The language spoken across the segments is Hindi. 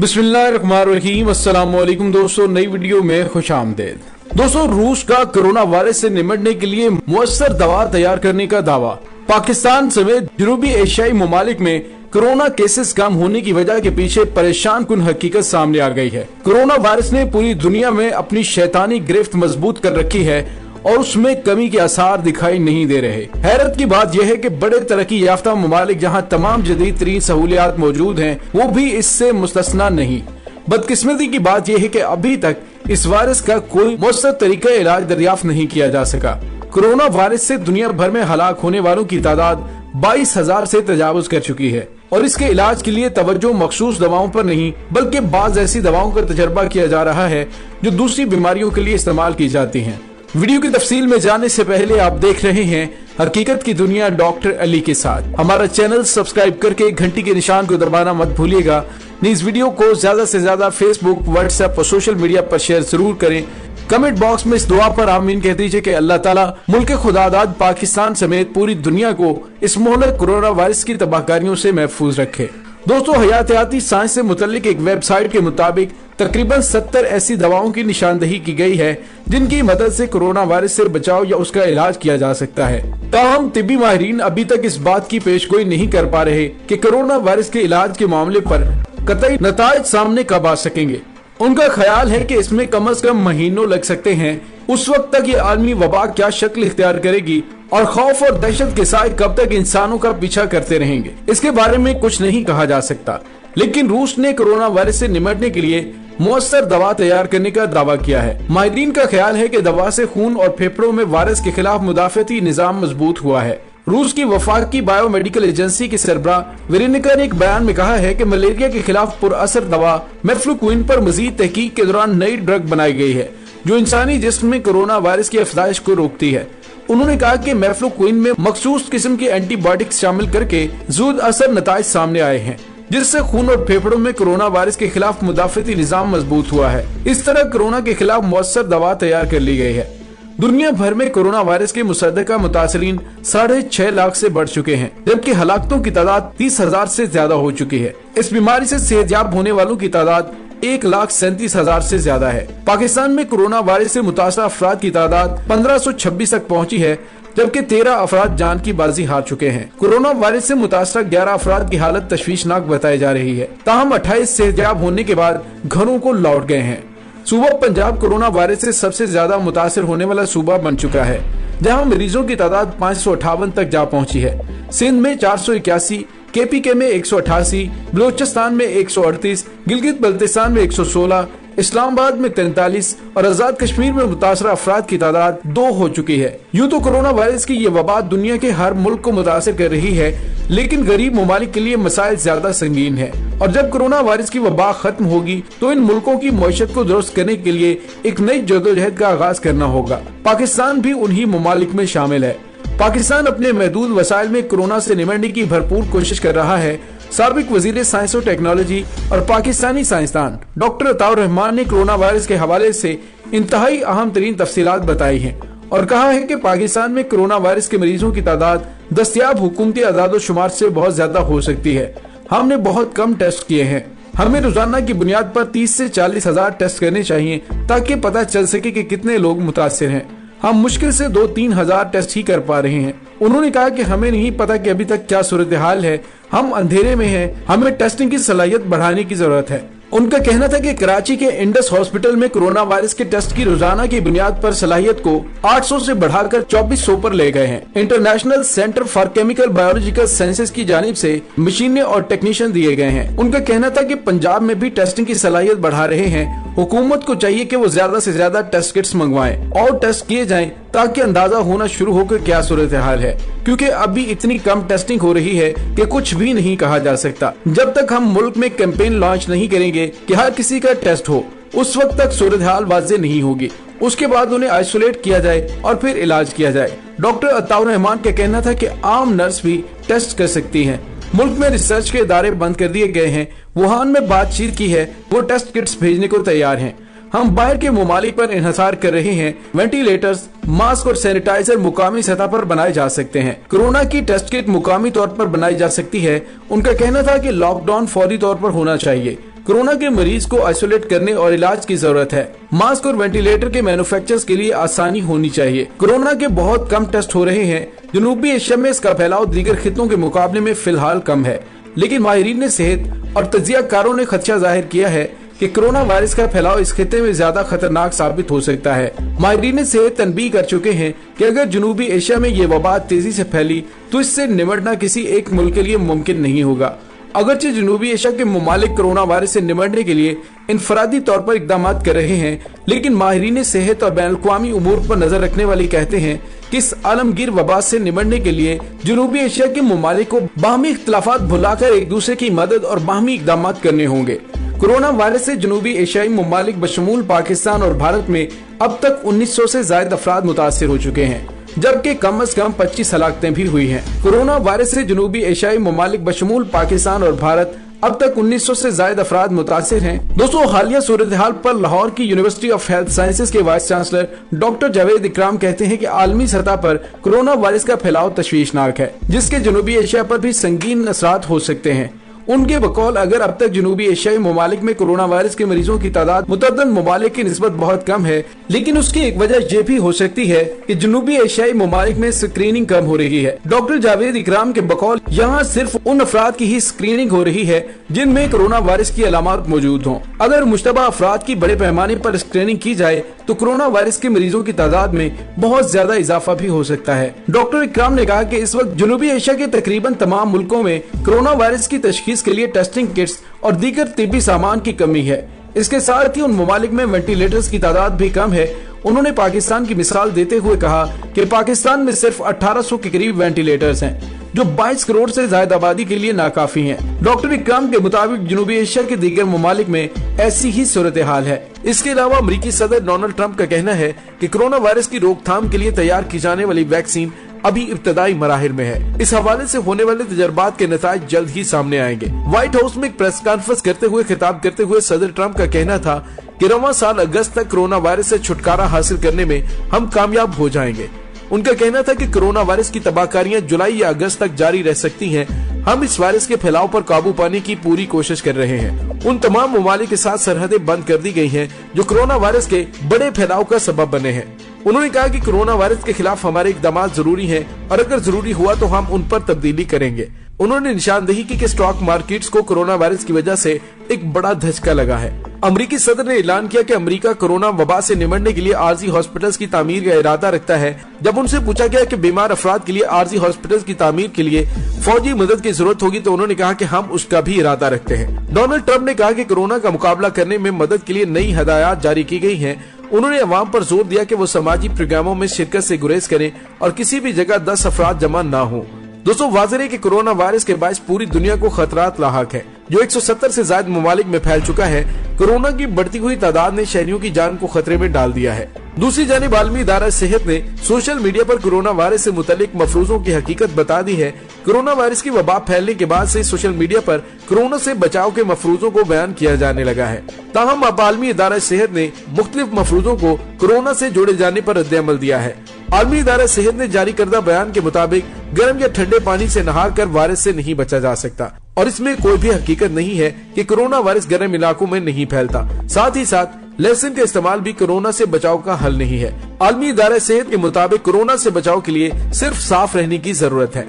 बिस्मिल्लाहिर्रहमानिर्रहीम। अस्सलाम वालेकुम दोस्तों, नई वीडियो में खुश आमदेद। दोस्तों, रूस का कोरोना वायरस से निपटने के लिए मुअस्सर दवा तैयार करने का दावा। पाकिस्तान समेत जनूबी एशियाई ममालिक में कोरोना केसेस कम होने की वजह के पीछे परेशान कुन हकीकत सामने आ गई है। कोरोना वायरस ने पूरी दुनिया में अपनी शैतानी गिरफ्त मजबूत कर रखी है और उसमें कमी के आसार दिखाई नहीं दे रहे। हैरत की बात यह है कि बड़े तरक्की याफ्ता ममालिक जहां तमाम जदीद तरीन सहूलियात मौजूद हैं, वो भी इससे मुस्तस्ना नहीं। बदकिस्मती की बात यह है कि अभी तक इस वायरस का कोई मुअस्सर तरीका इलाज दरियाफ्त नहीं किया जा सका। कोरोना वायरस से दुनिया भर में हलाक होने वालों की तादाद 22,000 से तजावुज कर चुकी है और इसके इलाज के लिए तवज्जो मखसूस दवाओं पर नहीं बल्कि बाज ऐसी दवाओं का तजर्बा किया जा रहा है जो दूसरी बीमारियों के लिए इस्तेमाल की जाती हैं। वीडियो की तफसील में जाने से पहले आप देख रहे हैं हकीकत की दुनिया डॉक्टर अली के साथ। हमारा चैनल सब्सक्राइब करके घंटी के निशान को दबाना मत भूलिएगा। इस वीडियो को ज्यादा से ज्यादा फेसबुक, व्हाट्सएप और सोशल मीडिया पर शेयर जरूर करें। कमेंट बॉक्स में इस दुआ पर आमीन कह दीजिए कि अल्लाह ताला मुल्क खुदादाद पाकिस्तान समेत पूरी दुनिया को इस मोहलक कोरोना वायरस की तबाहकारियों से महफूज रखे। दोस्तों, हयातियाती साइंस से मुतल्लिक एक वेबसाइट के मुताबिक तकरीबन 70 ऐसी दवाओं की निशानदही की गई है जिनकी मदद से कोरोना वायरस से बचाव या उसका इलाज किया जा सकता है। ताहम तिब्बी माहिरीन अभी तक इस बात की पेशगोई नहीं कर पा रहे कि कोरोना वायरस के इलाज के मामले पर कतई नताइज सामने कब आ सकेंगे। उनका ख्याल है कि इसमें कम से कम महीनों लग सकते हैं। उस वक्त तक ये आलमी वबा क्या शक्ल इख्तियार करेगी और खौफ और दहशत के साथ कब तक इंसानों का पीछा करते रहेंगे, इसके बारे में कुछ नहीं कहा जा सकता। लेकिन रूस ने कोरोना वायरस से निपटने के लिए मुअस्सर दवा तैयार करने का दावा किया है। माहिरीन का ख्याल है कि दवा से खून और फेफड़ों में वायरस के खिलाफ मुदाफती निजाम मजबूत हुआ है। रूस की वफाकी बायोमेडिकल एजेंसी के सरबराह वेरेनिका ने एक बयान में कहा है कि मलेरिया के खिलाफ पुरअसर दवा मेफ्लुक्विन पर मजीद तहकीक के दौरान नई ड्रग बनाई गई है जो इंसानी जिस्म में कोरोना वायरस की अफजाइश को रोकती है। उन्होंने कहा कि मेफ्लुक्विन में मखसूस किस्म के एंटीबायोटिक्स शामिल करके जुद असर नताइज सामने आए हैं जिससे खून और फेफड़ों में कोरोना वायरस के खिलाफ मुदाफती निजाम मजबूत हुआ है। इस तरह कोरोना के खिलाफ मुअस्सर दवा तैयार कर ली गई है। दुनिया भर में कोरोना वायरस के मुसद्दका मुतासरीन 6.5 लाख से बढ़ चुके हैं, जबकि हलाकतों की तादाद 30,000 से ज्यादा हो चुकी है। इस बीमारी से सेहतयाब होने वालों की तादाद 1,37,000 से ज्यादा है। पाकिस्तान में कोरोना वायरस से मुतासर अफराद की तादाद 1526 तक पहुँची है, जबकि 13 अफराद जान की बाजी हार चुके हैं। कोरोना वायरस से मुतासर 11 अफराद की हालत तशवीशनाक बताई जा रही है। ताहम 28 सेहतयाब होने के बाद घरों को लौट गए हैं। सूबा पंजाब कोरोना वायरस से सबसे ज्यादा मुतासर होने वाला सूबा बन चुका है, जहां मरीजों की तादाद 558 तक जा पहुंची है। सिंध में 481, KPK में 188, बलोचिस्तान में 138, गिलगित बल्तिस्तान में 116, इस्लामाबाद में 43 और आजाद कश्मीर में मुतासर अफराद की तादाद 2 हो चुकी है। यूँ तो कोरोना वायरस की ये वबा दुनिया के हर मुल्क को मुतासर कर रही है, लेकिन गरीब ममालिक के लिए मसाइल ज्यादा संगीन है और जब कोरोना वायरस की वबा खत्म होगी तो इन मुल्कों की मईशत को दुरुस्त करने के लिए एक नई जदोजहद का आगाज करना होगा। पाकिस्तान भी उन्हीं ममालिक में शामिल है। पाकिस्तान अपने महदूद वसाइल में कोरोना से निपटने की भरपूर कोशिश कर रहा है। साबिक वजीर साइंस और टेक्नोलॉजी और पाकिस्तानी साइंसदान डॉक्टर अताउर रहमान ने कोरोना वायरस के हवाले से इंतहाई अहम तरीन तफसीलात बताई हैं और कहा है कि पाकिस्तान में कोरोना वायरस के मरीजों की तादाद दस्तयाब हुकूमती आदाद-ओ-शुमार से बहुत ज्यादा हो सकती है। हमने बहुत कम टेस्ट किए हैं। हमें रोजाना की बुनियाद पर 30 से 40 हजार टेस्ट करने चाहिए ताकि पता चल सके कि कितने लोग मुतासिर हैं। हम मुश्किल से 2-3 हजार टेस्ट ही कर पा रहे हैं। उन्होंने कहा कि हमें नहीं पता कि अभी तक क्या सूरत हाल है, हम अंधेरे में हैं, हमें टेस्टिंग की सलाहियत बढ़ाने की जरूरत है। उनका कहना था कि कराची के इंडस हॉस्पिटल में कोरोना वायरस के टेस्ट की रोजाना की बुनियाद पर सलाहियत को 800 से बढ़ाकर 2400 पर ले गए हैं। International centre for chemical biological sciences की जानिब से मशीनें और टेक्नीशियन दिए गए हैं। उनका कहना था कि पंजाब में भी टेस्टिंग की सलाहियत बढ़ा रहे हैं। हुकूमत को चाहिए कि वो ज्यादा से ज्यादा टेस्ट किट्स मंगवाएं और टेस्ट किए जाएं ताकि अंदाजा होना शुरू हो कि क्या सूरत हाल है, क्योंकि अभी इतनी कम टेस्टिंग हो रही है कि कुछ भी नहीं कहा जा सकता। जब तक हम मुल्क में कैंपेन लॉन्च नहीं करेंगे कि हर किसी का टेस्ट हो, उस वक्त तक सूरत हाल वाज़ेह नहीं होगी। उसके बाद उन्हें आइसोलेट किया जाए और फिर इलाज किया जाए। डॉक्टर अताउर रहमान का कहना था कि आम नर्स भी टेस्ट कर सकती हैं। मुल्क में रिसर्च के इदारे बंद कर दिए गए हैं। वुहान में बातचीत की है, वो टेस्ट किट्स भेजने को तैयार हैं। हम बाहर के ममालिक पर इन्हिसार कर रहे हैं। वेंटिलेटर्स, मास्क और सैनिटाइजर मुकामी सतह पर बनाए जा सकते हैं। कोरोना की टेस्ट किट मुकामी तौर पर बनाई जा सकती है। उनका कहना था कि लॉकडाउन फौरी तौर पर होना चाहिए। कोरोना के मरीज को आइसोलेट करने और इलाज की जरूरत है। मास्क और वेंटिलेटर के मैन्युफैक्चरर्स के लिए आसानी होनी चाहिए। कोरोना के बहुत कम टेस्ट हो रहे हैं। जनूबी एशिया में इसका फैलाव दीगर खितों के मुकाबले में फिलहाल कम है, लेकिन माहिरीन सेहत और तज्जियाकारों ने खदशा जाहिर किया है कि कोरोना वायरस का फैलाव इस खिते में ज्यादा खतरनाक साबित हो सकता है। माहिरीन सेहत तनबीह कर चुके हैं कि अगर जनूबी एशिया में ये वबा तेजी से फैली तो इससे निपटना किसी एक मुल्क के लिए मुमकिन नहीं होगा। अगरचे जनूबी एशिया के ममालिक कोरोना वायरस से निपटने के लिए इनफरादी तौर पर इकदाम कर रहे हैं, लेकिन माहिरीन सेहत और बैनुल-अक़वामी उमूर पर नजर रखने वाले कहते हैं कि इस आलमगीर वबा से निपटने के लिए जनूबी एशिया के ममालिक को बाहमी इख्तिलाफात भुलाकर एक दूसरे की मदद और बाहमी इकदाम करने होंगे। कोरोना वायरस से जनूबी एशियाई ममालिक बशमूल पाकिस्तान और भारत में अब तक 1900 से ज्यादा अफराद मुतासिर हो चुके हैं, जबकि कम से कम 25 हलाकतें भी हुई हैं। कोरोना वायरस से जनूबी एशियाई ममालिक बशमूल पाकिस्तान और भारत अब तक 1900 से ज्यादा अफराद मुतासिर हैं। दोस्तों, हालिया सूरत हाल पर लाहौर की यूनिवर्सिटी ऑफ हेल्थ साइंसेज के वाइस चांसलर डॉक्टर जावेद इकराम कहते हैं कि आलमी सतह पर कोरोना वायरस का फैलाव तशवीशनाक है, जिसके जनूबी एशिया पर भी संगीन असरात हो सकते हैं। उनके बकौल अगर अब तक जनूबी एशियाई ममालिक में कोरोना वायरस के मरीजों की तादाद मुतअद्दिद ममालिक की निस्बत बहुत कम है, लेकिन उसकी एक वजह ये भी हो सकती है कि जनूबी एशियाई ममालिक में स्क्रीनिंग कम हो रही है। डॉक्टर जावेद इकराम के बकौल यहाँ सिर्फ उन अफराद की ही स्क्रीनिंग हो रही है जिनमें कोरोना वायरस की अलामत मौजूद हों। अगर मुश्तबा अफराद की बड़े पैमाने पर स्क्रीनिंग की जाए तो कोरोना वायरस के मरीजों की तादाद में बहुत ज्यादा इजाफा भी हो सकता है। डॉक्टर इकराम ने कहा कि इस वक्त जनूबी एशिया के तकरीबन तमाम मुल्कों में कोरोना वायरस की तशखीस के लिए टेस्टिंग किट्स और दीगर तिब्बी सामान की कमी है। इसके साथ ही उन ममालिक में वेंटिलेटर्स की तादाद भी कम है। उन्होंने पाकिस्तान की मिसाल देते हुए कहा कि पाकिस्तान में सिर्फ 1800 के करीब वेंटिलेटर्स हैं, जो 22 करोड़ से ज्यादा आबादी के लिए नाकाफी हैं। डॉक्टर इकराम के मुताबिक जनूबी एशिया के दीगर ममालिक में ऐसी ही सूरत हाल है। इसके अलावा अमेरिकी सदर डोनाल्ड ट्रंप का कहना है कि कोरोना वायरस की रोकथाम के लिए तैयार की जाने वाली वैक्सीन अभी इब्तदाई मराहिल में है। इस हवाले से होने वाले तजर्बात के नताइज जल्द ही सामने आएंगे। व्हाइट हाउस में एक प्रेस कॉन्फ्रेंस करते हुए खिताब करते हुए सदर ट्रंप का कहना था कि रवां साल अगस्त तक कोरोना वायरस से छुटकारा हासिल करने में हम कामयाब हो जाएंगे। उनका कहना था कि कोरोना वायरस की तबाहकारियां जुलाई या अगस्त तक जारी रह सकती हैं। हम इस वायरस के फैलाव पर काबू पाने की पूरी कोशिश कर रहे हैं। उन तमाम ममालिक के साथ सरहदें बंद कर दी गई हैं जो कोरोना वायरस के बड़े फैलाव का सबब बने हैं। उन्होंने कहा कि कोरोना वायरस के खिलाफ हमारे इकदाम जरूरी हैं और अगर जरूरी हुआ तो हम उन पर तब्दीली करेंगे। उन्होंने निशानदेही की कि स्टॉक मार्केट्स को कोरोना वायरस की वजह से एक बड़ा धचका लगा है। अमेरिकी सदर ने ऐलान किया कि अमेरिका कोरोना वबा से निपटने के लिए आर्जी हॉस्पिटल्स की तामीर का इरादा रखता है। जब उनसे पूछा गया कि बीमार अफराद के लिए आर्जी हॉस्पिटल्स की तामीर के लिए फौजी मदद की जरूरत होगी तो उन्होंने कहा कि हम उसका भी इरादा रखते हैं। डोनाल्ड ट्रंप ने कहा कि कोरोना का मुकाबला करने में मदद के लिए नई हदायत जारी की गई हैं। उन्होंने अवाम पर जोर दिया कि वो समाजी प्रोग्रामों में शिरकत से गुरेज करें और किसी भी जगह 10 अफराद जमा न हो। दोस्तों, वाज़ेह है कि कोरोना वायरस के बायस पूरी दुनिया को खतरात लाहक है, जो 170 से ज्यादा ममालिक में फैल चुका है। कोरोना की बढ़ती हुई तादाद ने शहरियों की जान को खतरे में डाल दिया है। दूसरी जानिब आलमी इदारा सेहत ने सोशल मीडिया पर कोरोना वायरस से मुतल्लिक मफरूजों की हकीकत बता दी है। कोरोना वायरस की वबा फैलने के बाद से सोशल मीडिया पर कोरोना से बचाव के मफरूजों को बयान किया जाने लगा है। ताहम अब आलमी इदारा सेहत ने मुख्तलिफ मफरूजों को कोरोना से जोड़े जाने पर रद्द-ए-अमल दिया है। आलमी इदारा सेहत ने जारी करदा बयान के मुताबिक गर्म या ठंडे पानी से नहा कर वायरस से नहीं बचा जा सकता और इसमें कोई भी हकीकत नहीं है कि कोरोना वायरस गर्म इलाकों में नहीं फैलता। साथ ही साथ लहसुन का इस्तेमाल भी कोरोना से बचाव का हल नहीं है। आलमी इदारा सेहत के मुताबिक कोरोना से बचाव के लिए सिर्फ साफ रहने की जरूरत है।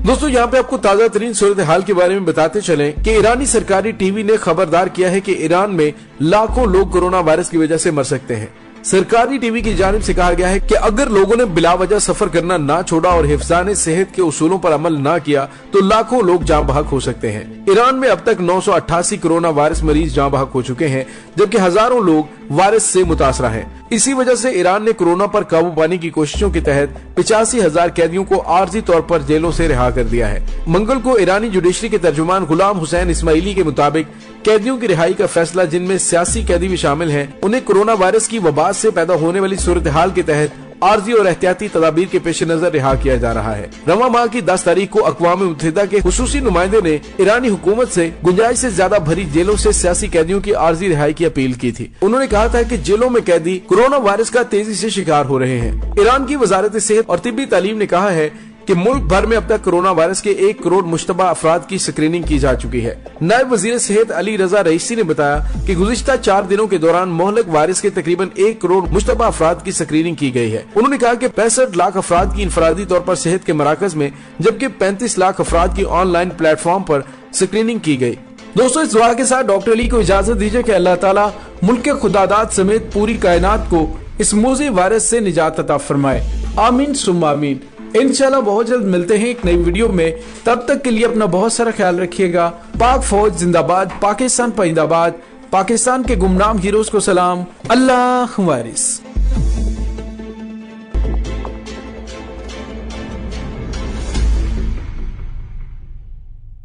दोस्तों, यहाँ पे आपको ताजा तरीन सूरत हाल के बारे में बताते चलें कि ईरानी सरकारी टीवी ने खबरदार किया है कि ईरान में लाखों लोग कोरोना वायरस की वजह से मर सकते हैं। सरकारी टीवी की जानिब से कहा गया है कि अगर लोगों ने बिलावजह सफर करना ना छोड़ा और हिफ्ज़ाने सेहत के उसूलों पर अमल ना किया तो लाखों लोग जान बहक हो सकते हैं। ईरान में अब तक 988 कोरोना वायरस मरीज जान बहक हो चुके हैं, जबकि हजारों लोग वायरस से मुतासरा हैं। इसी वजह से ईरान ने कोरोना पर काबू पाने की कोशिशों के तहत 85,000 कैदियों को आर्जी तौर पर जेलों से रिहा कर दिया है। मंगल को ईरानी जुडिशरी के तर्जुमान गुलाम हुसैन इस्माइली के मुताबिक कैदियों की रिहाई का फैसला, जिनमें सियासी कैदी भी शामिल हैं, उन्हें कोरोना वायरस की वबा से पैदा होने वाली सूरत हाल के तहत आर्जी और एहतियाती तदाबीर के पेश नजर रिहा किया जा रहा है। रवां माह की 10 तारीख को अक़वाम मुत्तहिदा के खुसूसी नुमाइंदे ने ईरानी हुकूमत से गुंजाइश से ज्यादा भरी जेलों से सियासी कैदियों की आर्जी रिहाई की अपील की थी। उन्होंने कहा था कि जेलों में कैदी कोरोना वायरस का तेजी से शिकार हो रहे हैं। ईरान की वजारत सेहत और तिब्बी तालीम ने कहा है कि मुल्क भर में अब तक कोरोना वायरस के 1 करोड़ मुश्तबा अफराद की स्क्रीनिंग की जा चुकी है। नायब वजीर सेहत अली रजा रईसी ने बताया कि गुज़िश्ता 4 दिनों के दौरान मोहलक वायरस के तकरीबन 1 करोड़ मुश्तबा अफराद की स्क्रीनिंग की गई है। उन्होंने कहा कि 65 लाख अफराद की इनफरादी तौर पर सेहत के मराकज में, जबकि 35 लाख अफराद की ऑनलाइन प्लेटफॉर्म पर स्क्रीनिंग की गई। दोस्तों, इस दुआ के साथ डॉक्टर अली को इजाजत दीजिए कि अल्लाह ताला मुल्क के खुदादात समेत पूरी कायनात को इस मूज़ी वायरस से निजात अता फरमाए। आमीन सुम्मा आमीन। इंशाल्लाह बहुत जल्द मिलते हैं एक नई वीडियो में। तब तक के लिए अपना बहुत सारा ख्याल रखिएगा। पाक फौज जिंदाबाद, पाकिस्तान पाइंदाबाद, पाकिस्तान के गुमनाम हीरोज को सलाम। अल्लाह वारिस।